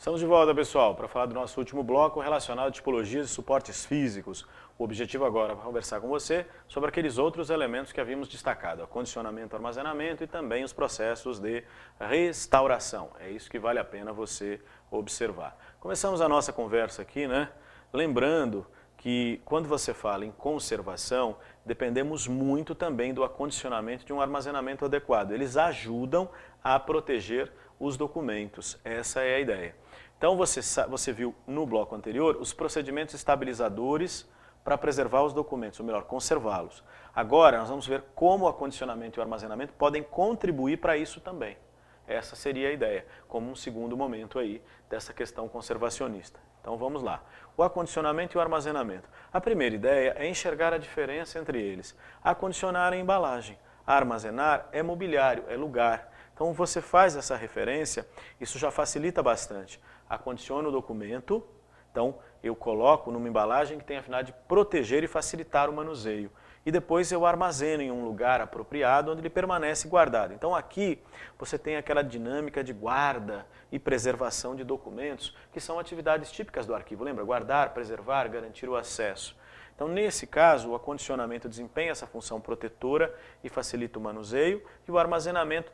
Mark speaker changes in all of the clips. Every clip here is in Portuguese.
Speaker 1: Estamos de volta, pessoal, para falar do nosso último bloco relacionado a tipologias e suportes físicos. O objetivo agora é conversar com você sobre aqueles outros elementos que havíamos destacado, acondicionamento, armazenamento e também os processos de restauração. É isso que vale a pena você observar. Começamos a nossa conversa aqui, né? Lembrando que quando você fala em conservação, dependemos muito também do acondicionamento de um armazenamento adequado. Eles ajudam a proteger os documentos, essa é a ideia. Então você viu no bloco anterior os procedimentos estabilizadores para preservar os documentos, ou melhor, conservá-los. Agora nós vamos ver como o acondicionamento e o armazenamento podem contribuir para isso também. Essa seria a ideia, como um segundo momento aí dessa questão conservacionista. Então vamos lá. O acondicionamento e o armazenamento. A primeira ideia é enxergar a diferença entre eles. Acondicionar é embalagem, armazenar é mobiliário, é lugar. Então você faz essa referência, isso já facilita bastante. Acondiciono o documento, então eu coloco numa embalagem que tem a finalidade de proteger e facilitar o manuseio. E depois eu armazeno em um lugar apropriado onde ele permanece guardado. Então aqui você tem aquela dinâmica de guarda e preservação de documentos, que são atividades típicas do arquivo. Lembra? Guardar, preservar, garantir o acesso. Então nesse caso o acondicionamento desempenha essa função protetora e facilita o manuseio, e o armazenamento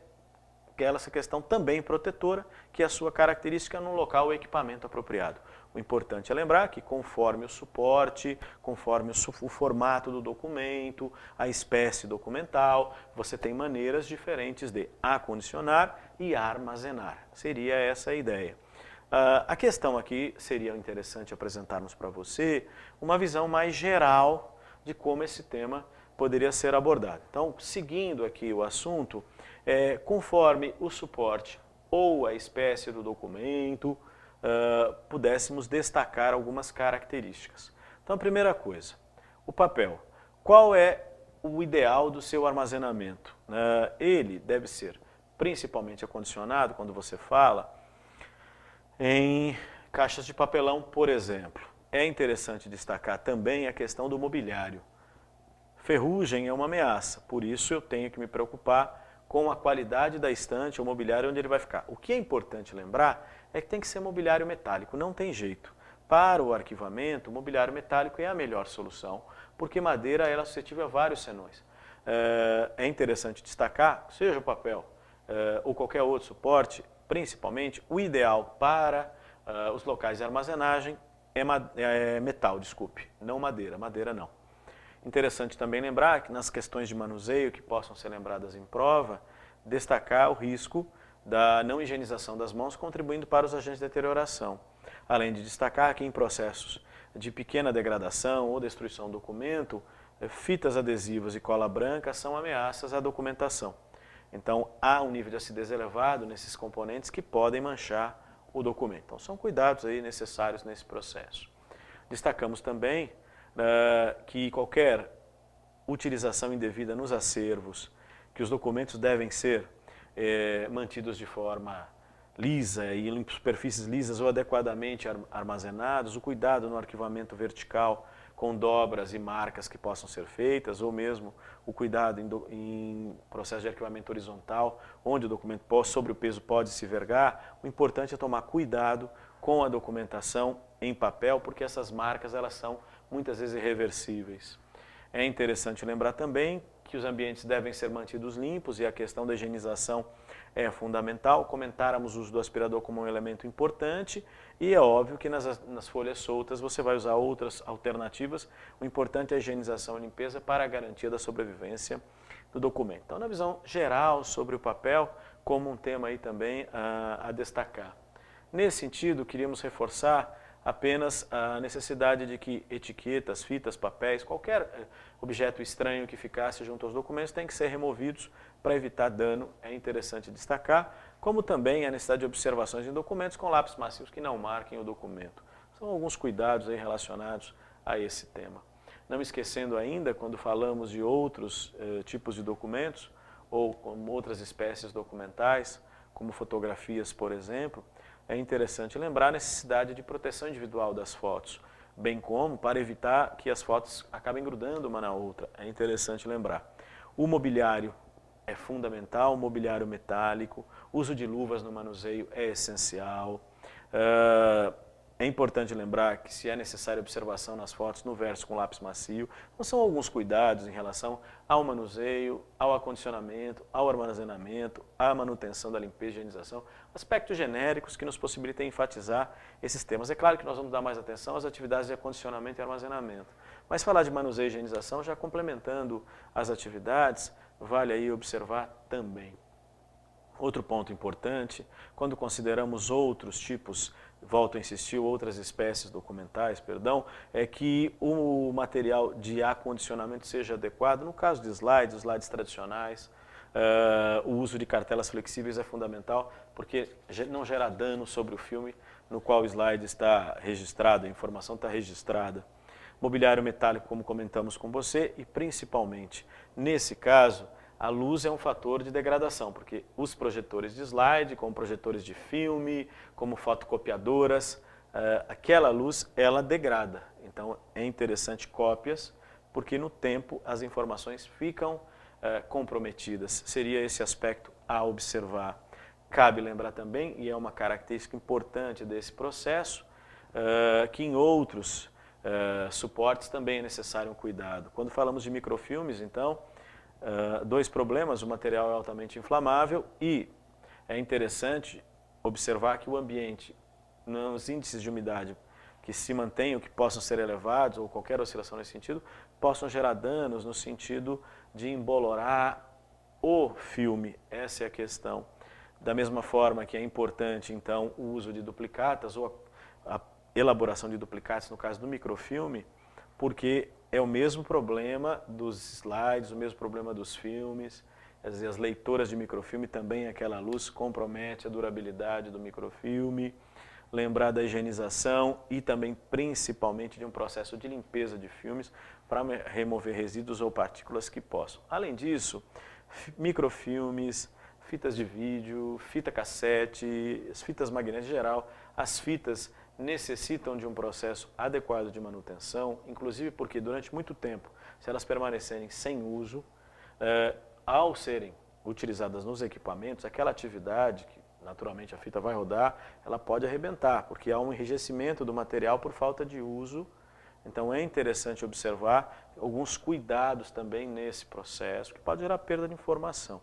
Speaker 1: essa questão também protetora, que é a sua característica num local ou equipamento apropriado. O importante é lembrar que conforme o suporte, conforme o formato do documento, a espécie documental, você tem maneiras diferentes de acondicionar e armazenar. Seria essa a ideia. A questão aqui seria interessante apresentarmos para você uma visão mais geral de como esse tema poderia ser abordado. Então, seguindo aqui o assunto, conforme o suporte ou a espécie do documento, pudéssemos destacar algumas características. Então, a primeira coisa, o papel. Qual é o ideal do seu armazenamento? Ele deve ser principalmente acondicionado, quando você fala, em caixas de papelão, por exemplo. É interessante destacar também a questão do mobiliário. Ferrugem é uma ameaça, por isso eu tenho que me preocupar com a qualidade da estante ou mobiliário onde ele vai ficar. O que é importante lembrar é que tem que ser mobiliário metálico, não tem jeito. Para o arquivamento, o mobiliário metálico é a melhor solução, porque madeira ela é suscetível a vários senões. É interessante destacar, seja o papel ou qualquer outro suporte, principalmente o ideal para os locais de armazenagem é metal, desculpe, não madeira, madeira não. Interessante também lembrar que nas questões de manuseio que possam ser lembradas em prova, destacar o risco da não higienização das mãos contribuindo para os agentes de deterioração. Além de destacar que em processos de pequena degradação ou destruição do documento, fitas adesivas e cola branca são ameaças à documentação. Então há um nível de acidez elevado nesses componentes que podem manchar o documento. Então são cuidados aí necessários nesse processo. Destacamos também que qualquer utilização indevida nos acervos, que os documentos devem ser mantidos de forma lisa e em superfícies lisas ou adequadamente armazenados, o cuidado no arquivamento vertical com dobras e marcas que possam ser feitas, ou mesmo o cuidado em processo de arquivamento horizontal, onde o documento sobre o peso pode se vergar. O importante é tomar cuidado com a documentação em papel, porque essas marcas elas são muitas vezes irreversíveis. É interessante lembrar também que os ambientes devem ser mantidos limpos e a questão da higienização é fundamental. Comentáramos o uso do aspirador como um elemento importante e é óbvio que nas folhas soltas você vai usar outras alternativas. O importante é a higienização e limpeza para a garantia da sobrevivência do documento. Então, na visão geral sobre o papel, como um tema aí também a destacar. Nesse sentido, queríamos reforçar apenas a necessidade de que etiquetas, fitas, papéis, qualquer objeto estranho que ficasse junto aos documentos tem que ser removidos para evitar dano, é interessante destacar, como também a necessidade de observações em documentos com lápis macios que não marquem o documento. São alguns cuidados aí relacionados a esse tema. Não esquecendo ainda, quando falamos de outros tipos de documentos, ou como outras espécies documentais, como fotografias, por exemplo, é interessante lembrar a necessidade de proteção individual das fotos, bem como para evitar que as fotos acabem grudando uma na outra. É interessante lembrar. O mobiliário é fundamental, o mobiliário metálico, uso de luvas no manuseio é essencial. É importante lembrar que se é necessária observação nas fotos no verso com lápis macio, não são alguns cuidados em relação ao manuseio, ao acondicionamento, ao armazenamento, à manutenção da limpeza e higienização, aspectos genéricos que nos possibilitam enfatizar esses temas. É claro que nós vamos dar mais atenção às atividades de acondicionamento e armazenamento, mas falar de manuseio e higienização, já complementando as atividades, vale aí observar também. Outro ponto importante, quando consideramos outros tipos, volto a insistir, outras espécies documentais, perdão, é que o material de acondicionamento seja adequado. No caso de slides tradicionais, o uso de cartelas flexíveis é fundamental, porque não gera dano sobre o filme no qual o slide está registrado, a informação está registrada. Mobiliário metálico, como comentamos com você, e principalmente, nesse caso, a luz é um fator de degradação, porque os projetores de slide, como projetores de filme, como fotocopiadoras, aquela luz, ela degrada. Então, é interessante cópias, porque no tempo as informações ficam comprometidas. Seria esse aspecto a observar. Cabe lembrar também, e é uma característica importante desse processo, que em outros suportes também é necessário um cuidado. Quando falamos de microfilmes, então, dois problemas: o material é altamente inflamável e é interessante observar que o ambiente, nos índices de umidade que se mantenham, que possam ser elevados, ou qualquer oscilação nesse sentido, possam gerar danos no sentido de embolorar o filme. Essa é a questão. Da mesma forma que é importante, então, o uso de duplicatas ou a elaboração de duplicatas, no caso do microfilme, porque é o mesmo problema dos slides, o mesmo problema dos filmes. As leitoras de microfilme também, aquela luz compromete a durabilidade do microfilme. Lembrar da higienização e também, principalmente, de um processo de limpeza de filmes para remover resíduos ou partículas que possam. Além disso, microfilmes, fitas de vídeo, fita cassete, as fitas magnéticas em geral, as fitas necessitam de um processo adequado de manutenção, inclusive porque durante muito tempo, se elas permanecerem sem uso, ao serem utilizadas nos equipamentos, aquela atividade que naturalmente a fita vai rodar, ela pode arrebentar, porque há um enrijecimento do material por falta de uso. Então é interessante observar alguns cuidados também nesse processo, que pode gerar perda de informação.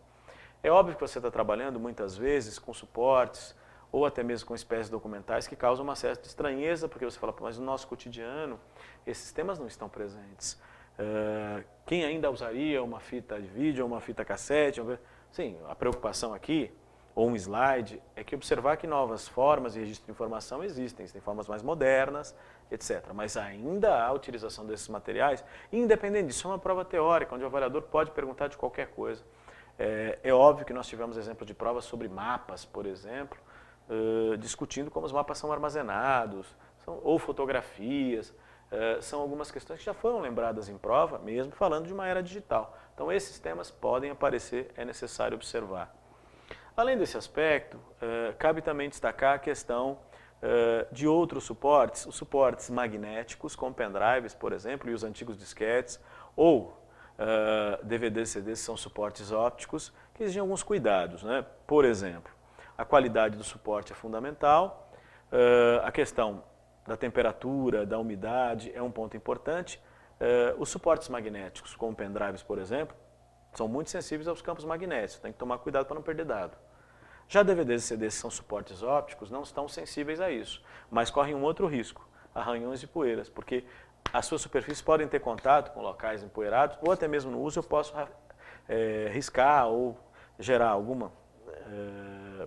Speaker 1: É óbvio que você está trabalhando muitas vezes com suportes, ou até mesmo com espécies documentais que causam uma certa estranheza, porque você fala, mas no nosso cotidiano esses temas não estão presentes. Quem ainda usaria uma fita de vídeo ou uma fita cassete? Sim, a preocupação aqui, ou um slide, é que observar que novas formas de registro de informação existem formas mais modernas, etc. Mas ainda há a utilização desses materiais, e independente disso, é uma prova teórica, onde o avaliador pode perguntar de qualquer coisa. É óbvio que nós tivemos exemplos de provas sobre mapas, por exemplo, discutindo como os mapas são armazenados, ou fotografias, são algumas questões que já foram lembradas em prova, mesmo falando de uma era digital. Então esses temas podem aparecer, é necessário observar. Além desse aspecto, cabe também destacar a questão de outros suportes, os suportes magnéticos, como pendrives, por exemplo, e os antigos disquetes, ou DVDs e CDs, são suportes ópticos, que exigem alguns cuidados, né? Por exemplo, a qualidade do suporte é fundamental, a questão da temperatura, da umidade é um ponto importante. Os suportes magnéticos, como pendrives, por exemplo, são muito sensíveis aos campos magnéticos, tem que tomar cuidado para não perder dado. Já DVDs e CDs, que são suportes ópticos, não estão sensíveis a isso, mas correm um outro risco, arranhões e poeiras, porque as suas superfícies podem ter contato com locais empoeirados, ou até mesmo no uso eu posso riscar ou gerar alguma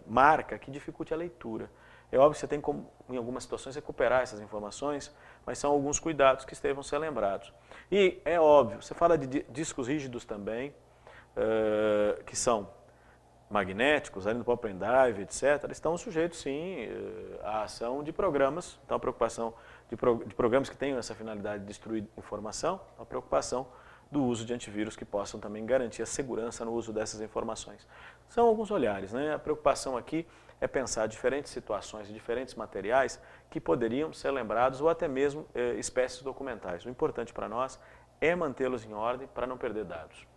Speaker 1: marca que dificulte a leitura. É óbvio que você tem como, em algumas situações, recuperar essas informações, mas são alguns cuidados que devam ser lembrados. E é óbvio, você fala de discos rígidos também, que são magnéticos, ali no próprio pendrive, etc., estão sujeitos, sim, à ação de programas. Então, a preocupação de programas que tenham essa finalidade de destruir informação, a preocupação do uso de antivírus que possam também garantir a segurança no uso dessas informações. São alguns olhares, né? A preocupação aqui é pensar diferentes situações e diferentes materiais que poderiam ser lembrados ou até mesmo espécies documentais. O importante para nós é mantê-los em ordem para não perder dados.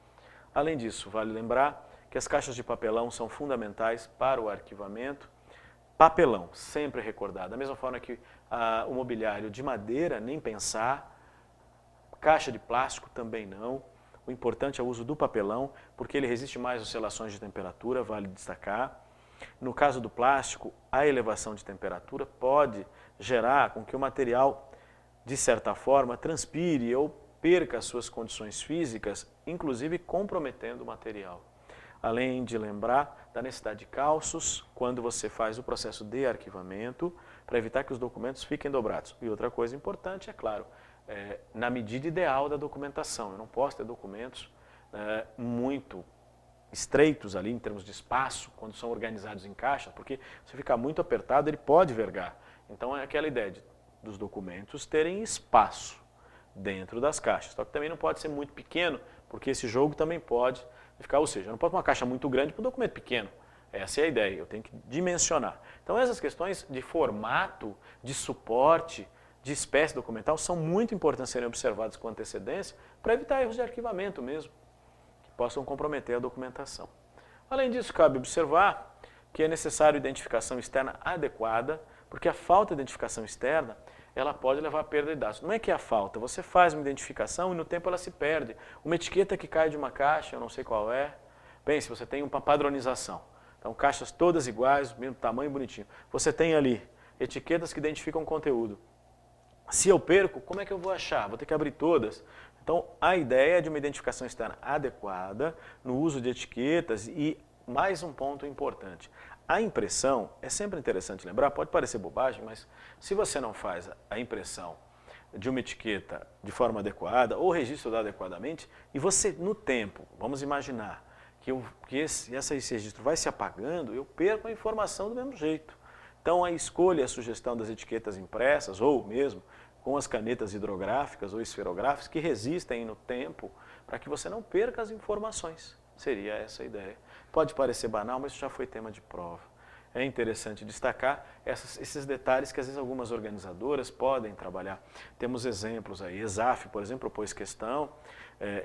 Speaker 1: Além disso, vale lembrar que as caixas de papelão são fundamentais para o arquivamento, Papelão, sempre recordado. Da mesma forma que o mobiliário de madeira, nem pensar. Caixa de plástico também não. O importante é o uso do papelão, porque ele resiste mais às oscilações de temperatura, vale destacar. No caso do plástico, a elevação de temperatura pode gerar com que o material, de certa forma, transpire ou perca as suas condições físicas, inclusive comprometendo o material. Além de lembrar da necessidade de calços quando você faz o processo de arquivamento, para evitar que os documentos fiquem dobrados. E outra coisa importante, é claro, na medida ideal da documentação. Eu não posso ter documentos muito estreitos ali em termos de espaço, quando são organizados em caixa, porque se ficar muito apertado ele pode vergar. Então é aquela ideia dos documentos terem espaço dentro das caixas. Só que também não pode ser muito pequeno, porque esse jogo também pode ficar, ou seja, eu não posso ter uma caixa muito grande para um documento pequeno. Essa é a ideia, eu tenho que dimensionar. Então essas questões de formato, de suporte, de espécie documental são muito importantes serem observadas com antecedência para evitar erros de arquivamento mesmo, que possam comprometer a documentação. Além disso, cabe observar que é necessário identificação externa adequada, porque a falta de identificação externa ela pode levar à perda de dados. Não é que é a falta, você faz uma identificação e no tempo ela se perde. Uma etiqueta que cai de uma caixa, eu não sei qual é. Bem, se você tem uma padronização, então caixas todas iguais, mesmo tamanho, bonitinho. Você tem ali etiquetas que identificam conteúdo. Se eu perco, como é que eu vou achar? Vou ter que abrir todas. Então, a ideia é de uma identificação externa adequada, no uso de etiquetas e, mais um ponto importante, a impressão, é sempre interessante lembrar, pode parecer bobagem, mas se você não faz a impressão de uma etiqueta de forma adequada ou registro adequadamente, e você, no tempo, vamos imaginar que esse registro vai se apagando, eu perco a informação do mesmo jeito. Então, a escolha e a sugestão das etiquetas impressas, ou mesmo com as canetas hidrográficas ou esferográficas, que resistem no tempo, para que você não perca as informações. Seria essa a ideia. Pode parecer banal, mas isso já foi tema de prova. É interessante destacar esses detalhes que às vezes algumas organizadoras podem trabalhar. Temos exemplos aí, ESAF, por exemplo, propôs questão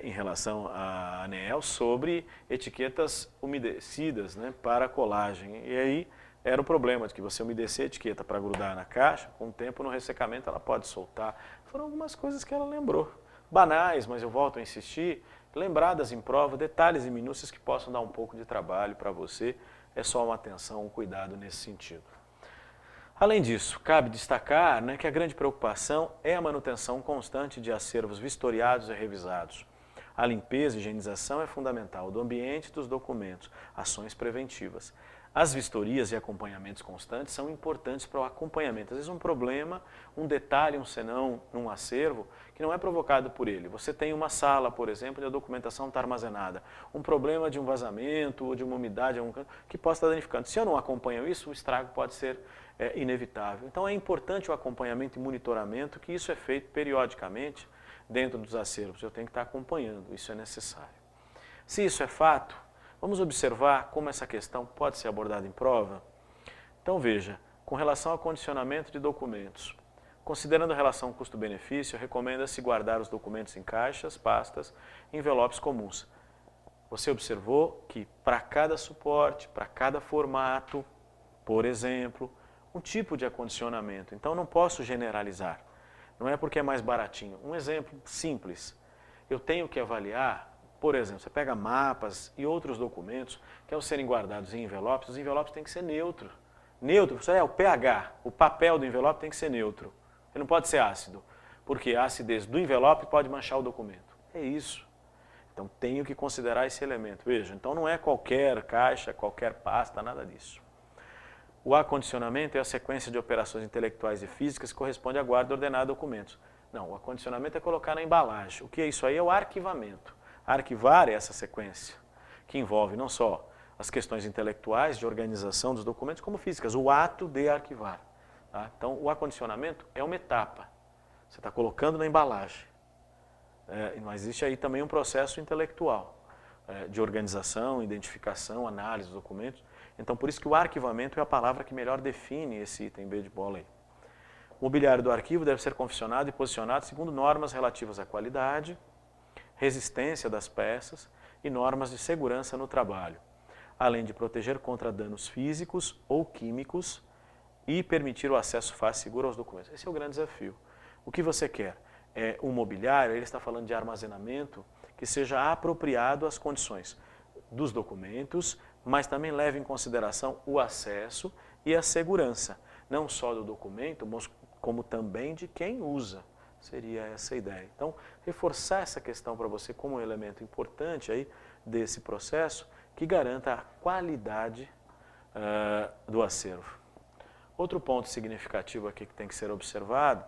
Speaker 1: em relação à ANEEL sobre etiquetas umedecidas, né, para colagem. E aí era o problema de que você umedecer a etiqueta para grudar na caixa, com o tempo no ressecamento ela pode soltar. Foram algumas coisas que ela lembrou. Banais, mas eu volto a insistir, lembradas em prova, detalhes e minúcias que possam dar um pouco de trabalho para você. É só uma atenção, um cuidado nesse sentido. Além disso, cabe destacar, né, que a grande preocupação é a manutenção constante de acervos vistoriados e revisados. A limpeza e higienização é fundamental do ambiente e dos documentos, ações preventivas. As vistorias e acompanhamentos constantes são importantes para o acompanhamento. Às vezes um problema, um detalhe, um senão, num acervo, que não é provocado por ele. Você tem uma sala, por exemplo, onde a documentação está armazenada. Um problema de um vazamento ou de uma umidade que possa estar danificando. Se eu não acompanho isso, o estrago pode ser inevitável. Então é importante o acompanhamento e monitoramento, que isso é feito periodicamente dentro dos acervos. Eu tenho que estar acompanhando, isso é necessário. Se isso é fato, vamos observar como essa questão pode ser abordada em prova? Então veja, com relação ao condicionamento de documentos, considerando a relação custo-benefício, recomenda-se guardar os documentos em caixas, pastas, envelopes comuns. Você observou que para cada suporte, para cada formato, por exemplo, um tipo de acondicionamento. Então não posso generalizar, não é porque é mais baratinho. Um exemplo simples, eu tenho que avaliar. Por exemplo, você pega mapas e outros documentos que ao serem guardados em envelopes, os envelopes têm que ser neutros. Neutro, isso é o pH, o papel do envelope tem que ser neutro. Ele não pode ser ácido, porque a acidez do envelope pode manchar o documento. É isso. Então tenho que considerar esse elemento. Veja, então não é qualquer caixa, qualquer pasta, nada disso. O acondicionamento é a sequência de operações intelectuais e físicas que corresponde à guarda ordenada de documentos. Não, o acondicionamento é colocar na embalagem. O que é isso aí? É o arquivamento. Arquivar é essa sequência, que envolve não só as questões intelectuais de organização dos documentos, como físicas, o ato de arquivar. Tá? Então, o acondicionamento é uma etapa. Você está colocando na embalagem. Mas existe aí também um processo intelectual, de organização, identificação, análise dos documentos. Então, por isso que o arquivamento é a palavra que melhor define esse item B de bola aí. O mobiliário do arquivo deve ser confeccionado e posicionado segundo normas relativas à qualidade, resistência das peças e normas de segurança no trabalho, além de proteger contra danos físicos ou químicos e permitir o acesso fácil e seguro aos documentos. Esse é o grande desafio. O que você quer? É um mobiliário, ele está falando de armazenamento, que seja apropriado às condições dos documentos, mas também leve em consideração o acesso e a segurança, não só do documento, como também de quem usa. Seria essa a ideia. Então, reforçar essa questão para você como um elemento importante aí desse processo que garanta a qualidade do acervo. Outro ponto significativo aqui que tem que ser observado,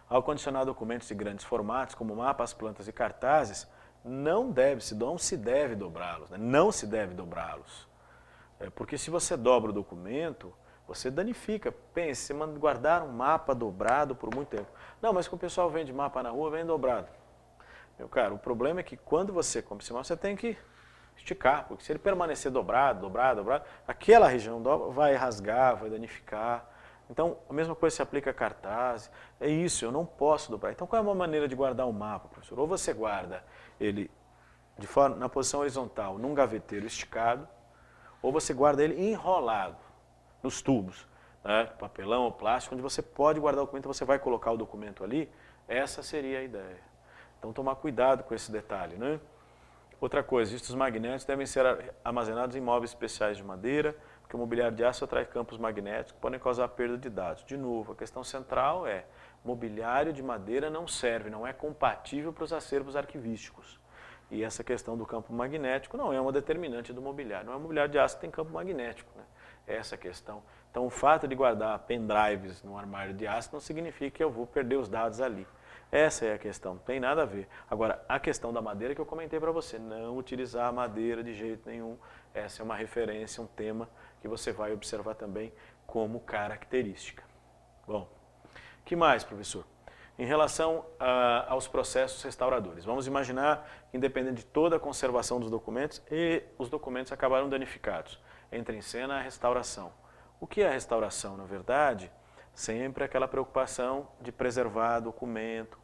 Speaker 1: ao condicionar documentos de grandes formatos, como mapas, plantas e cartazes, não se deve dobrá-los, né? Não se deve dobrá-los. Porque se você dobra o documento, você danifica. Pense, você manda guardar um mapa dobrado por muito tempo. Não, mas que o pessoal vende mapa na rua, vem dobrado. Meu caro, o problema é que quando você compra esse mapa, você tem que esticar, porque se ele permanecer dobrado, aquela região vai rasgar, vai danificar. Então, a mesma coisa se aplica a cartaz. É isso, eu não posso dobrar. Então, qual é uma maneira de guardar um mapa, professor? Ou você guarda ele na posição horizontal, num gaveteiro esticado, ou você guarda ele enrolado nos tubos, né? Papelão ou plástico, onde você pode guardar o documento, você vai colocar o documento ali. Essa seria a ideia. Então, tomar cuidado com esse detalhe, né? Outra coisa, estes magnéticos devem ser armazenados em móveis especiais de madeira, porque o mobiliário de aço atrai campos magnéticos que podem causar perda de dados. De novo, a questão central é, mobiliário de madeira não serve, não é compatível para os acervos arquivísticos. E essa questão do campo magnético não é uma determinante do mobiliário. Não é o mobiliário de aço que tem campo magnético, né? Essa é a questão. Então, o fato de guardar pendrives no armário de aço não significa que eu vou perder os dados ali. Essa é a questão, não tem nada a ver. Agora, a questão da madeira que eu comentei para você, não utilizar a madeira de jeito nenhum. Essa é uma referência, um tema que você vai observar também como característica. Bom, que mais, professor? Em relação aos processos restauradores, vamos imaginar que, independente de toda a conservação dos documentos, e os documentos acabaram danificados. Entra em cena a restauração. O que é a restauração, na verdade? Sempre aquela preocupação de preservar documento,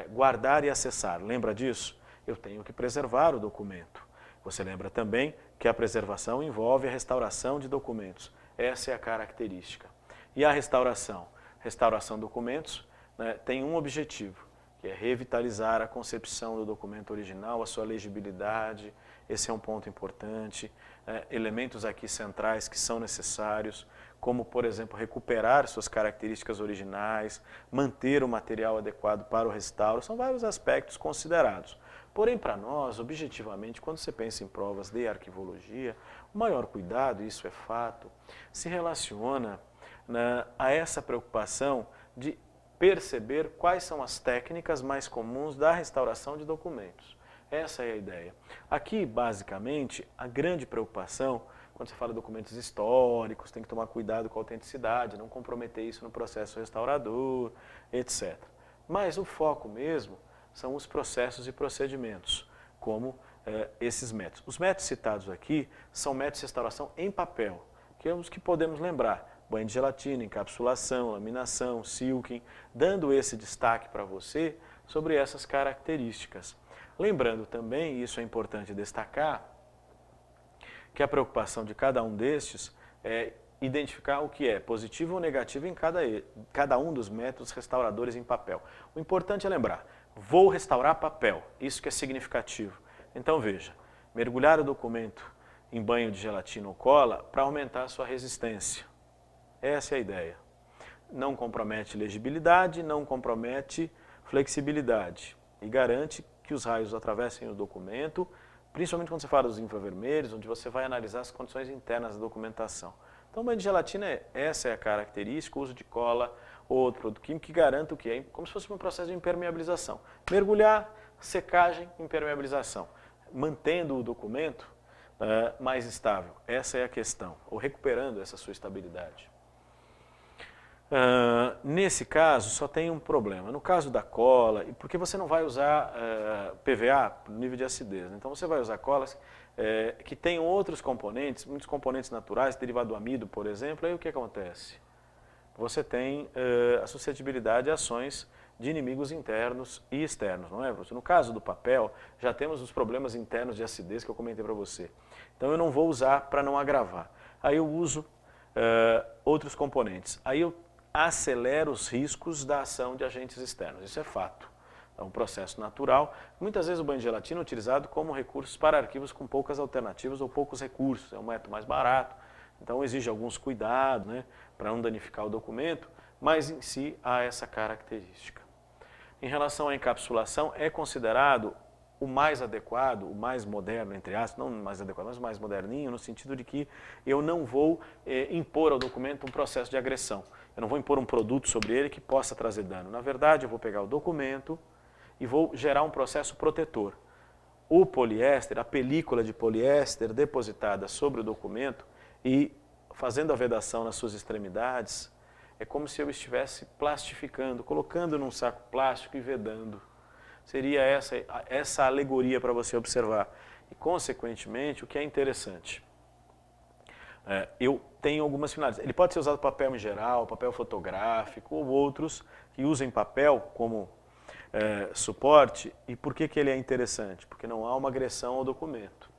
Speaker 1: guardar e acessar. Lembra disso? Eu tenho que preservar o documento. Você lembra também que a preservação envolve a restauração de documentos. Essa é a característica. E a restauração? Restauração de documentos, né, tem um objetivo, que é revitalizar a concepção do documento original, a sua legibilidade. Esse é um ponto importante. Elementos aqui centrais que são necessários, como, por exemplo, recuperar suas características originais, manter o material adequado para o restauro, são vários aspectos considerados. Porém, para nós, objetivamente, quando você pensa em provas de arquivologia, o maior cuidado, isso é fato, se relaciona a essa preocupação de perceber quais são as técnicas mais comuns da restauração de documentos. Essa é a ideia. Aqui, basicamente, a grande preocupação, quando você fala de documentos históricos, tem que tomar cuidado com a autenticidade, não comprometer isso no processo restaurador, etc. Mas o foco mesmo são os processos e procedimentos, como esses métodos. Os métodos citados aqui são métodos de restauração em papel, que é os que podemos lembrar. Banho de gelatina, encapsulação, laminação, silking, dando esse destaque para você sobre essas características. Lembrando também, e isso é importante destacar, que a preocupação de cada um destes é identificar o que é positivo ou negativo em cada um dos métodos restauradores em papel. O importante é lembrar, vou restaurar papel, isso que é significativo. Então veja, mergulhar o documento em banho de gelatina ou cola para aumentar a sua resistência. Essa é a ideia. Não compromete legibilidade, não compromete flexibilidade e garante que os raios atravessem o documento, principalmente quando você fala dos infravermelhos, onde você vai analisar as condições internas da documentação. Então, o banho de gelatina, essa é a característica, o uso de cola ou outro produto químico que garanta o que é como se fosse um processo de impermeabilização. Mergulhar, secagem, impermeabilização, mantendo o documento mais estável. Essa é a questão, ou recuperando essa sua estabilidade. Nesse caso, só tem um problema. No caso da cola, porque você não vai usar PVA, nível de acidez, né? Então você vai usar colas que tem outros componentes, muitos componentes naturais, derivado do amido, por exemplo. Aí o que acontece? Você tem a suscetibilidade a ações de inimigos internos e externos, não é, professor? No caso do papel, já temos os problemas internos de acidez que eu comentei para você. Então eu não vou usar para não agravar. Aí eu uso outros componentes. Aí eu acelero os riscos da ação de agentes externos, isso é fato. É um processo natural. Muitas vezes o banho de gelatina é utilizado como recurso para arquivos com poucas alternativas ou poucos recursos. É um método mais barato, então exige alguns cuidados, né, para não danificar o documento, mas em si há essa característica. Em relação à encapsulação, é considerado o mais adequado, o mais moderno, entre aspas, não o mais adequado, mas o mais moderninho, no sentido de que eu não vou impor ao documento um processo de agressão. Eu não vou impor um produto sobre ele que possa trazer dano. Na verdade, eu vou pegar o documento e vou gerar um processo protetor. O poliéster, a película de poliéster depositada sobre o documento e fazendo a vedação nas suas extremidades, é como se eu estivesse plastificando, colocando num saco plástico e vedando. Seria essa alegoria para você observar. E, consequentemente, o que é interessante, eu tenho algumas finalidades. Ele pode ser usado papel em geral, papel fotográfico, ou outros que usem papel como suporte. E por que ele é interessante? Porque não há uma agressão ao documento.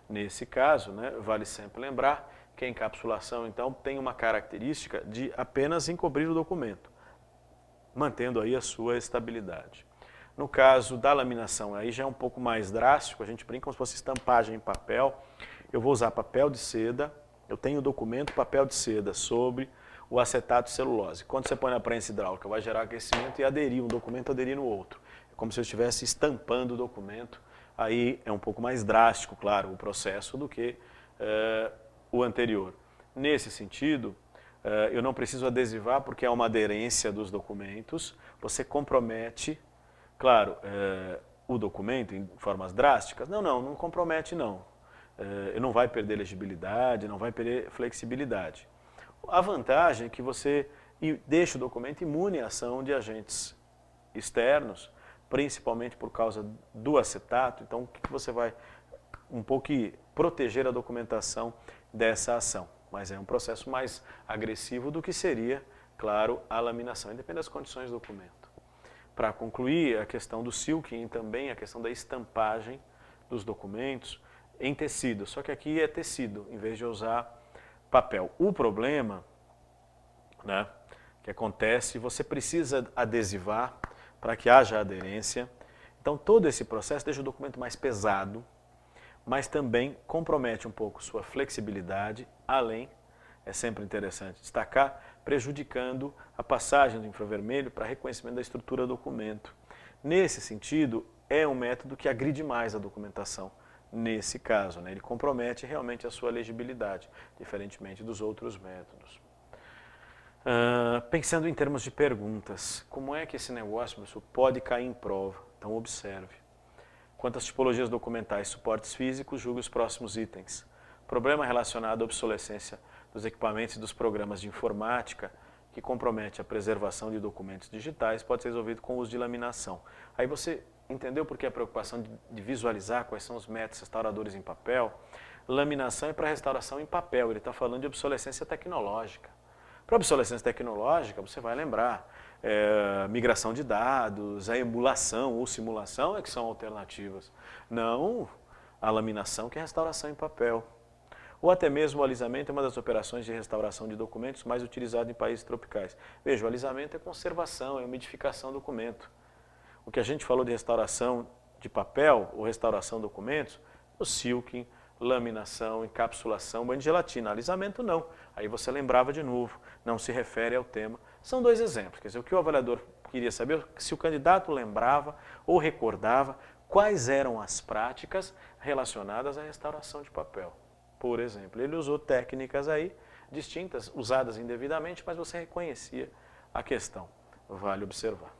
Speaker 1: Nesse caso, né, vale sempre lembrar que a encapsulação, então, tem uma característica de apenas encobrir o documento, mantendo aí a sua estabilidade. No caso da laminação, aí já é um pouco mais drástico, a gente brinca como se fosse estampagem em papel. Eu vou usar papel de seda, eu tenho o documento, papel de seda sobre o acetato de celulose. Quando você põe na prensa hidráulica, vai gerar aquecimento e aderir um documento, aderir no outro. É como se eu estivesse estampando o documento. Aí é um pouco mais drástico, claro, o processo do que o anterior. Nesse sentido, eu não preciso adesivar porque é uma aderência dos documentos. Você compromete, claro, o documento em formas drásticas. Não compromete não. Ele não vai perder legibilidade, não vai perder flexibilidade. A vantagem é que você deixa o documento imune à ação de agentes externos, principalmente por causa do acetato. Então, o que você vai um pouco proteger a documentação dessa ação? Mas é um processo mais agressivo do que seria, claro, a laminação, independente das condições do documento. Para concluir, a questão do silking e também a questão da estampagem dos documentos em tecido, só que aqui é tecido, em vez de usar papel. O problema, né, que acontece, você precisa adesivar para que haja aderência. Então todo esse processo deixa o documento mais pesado, mas também compromete um pouco sua flexibilidade, além, é sempre interessante destacar, prejudicando a passagem do infravermelho para reconhecimento da estrutura do documento. Nesse sentido, é um método que agride mais a documentação. Nesse caso, né, ele compromete realmente a sua legibilidade, diferentemente dos outros métodos. Pensando em termos de perguntas, como é que esse negócio, professor, pode cair em prova? Então observe. Quanto às tipologias documentais, suportes físicos, julgue os próximos itens. Problema relacionado à obsolescência dos equipamentos e dos programas de informática que compromete a preservação de documentos digitais pode ser resolvido com o uso de laminação. Aí você entendeu por que a preocupação de visualizar quais são os métodos restauradores em papel? Laminação é para restauração em papel, ele está falando de obsolescência tecnológica. Para obsolescência tecnológica, você vai lembrar, migração de dados, a emulação ou simulação é que são alternativas. Não a laminação, que é restauração em papel. Ou até mesmo o alisamento é uma das operações de restauração de documentos mais utilizado em países tropicais. Veja, o alisamento é conservação, é umidificação do documento. O que a gente falou de restauração de papel ou restauração de documentos, o silking, laminação, encapsulação, banho de gelatina. Alisamento não. Aí você lembrava de novo, não se refere ao tema. São dois exemplos. Quer dizer, o que o avaliador queria saber se o candidato lembrava ou recordava quais eram as práticas relacionadas à restauração de papel. Por exemplo, ele usou técnicas aí distintas, usadas indevidamente, mas você reconhecia a questão. Vale observar.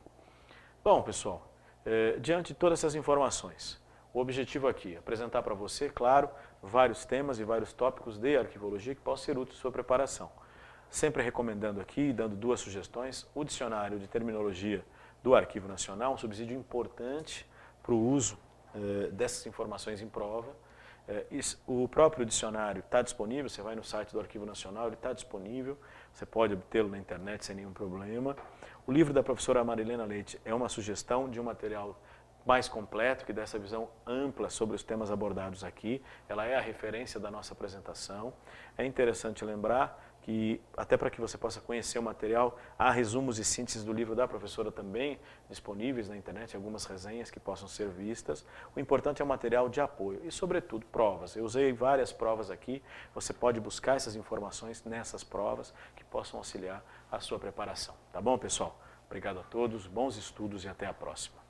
Speaker 1: Bom, pessoal, diante de todas essas informações, o objetivo aqui é apresentar para você, claro, vários temas e vários tópicos de arquivologia que possam ser úteis em sua preparação. Sempre recomendando aqui, dando duas sugestões, o dicionário de terminologia do Arquivo Nacional, um subsídio importante para o uso dessas informações em prova. O próprio dicionário está disponível, você vai no site do Arquivo Nacional, ele está disponível, você pode obtê-lo na internet sem nenhum problema. O livro da professora Marilena Leite é uma sugestão de um material mais completo, que dá essa visão ampla sobre os temas abordados aqui. Ela é a referência da nossa apresentação. É interessante lembrar que até para que você possa conhecer o material, há resumos e sínteses do livro da professora também disponíveis na internet, algumas resenhas que possam ser vistas. O importante é o material de apoio e, sobretudo, provas. Eu usei várias provas aqui, você pode buscar essas informações nessas provas que possam auxiliar a sua preparação. Tá bom, pessoal? Obrigado a todos, bons estudos e até a próxima.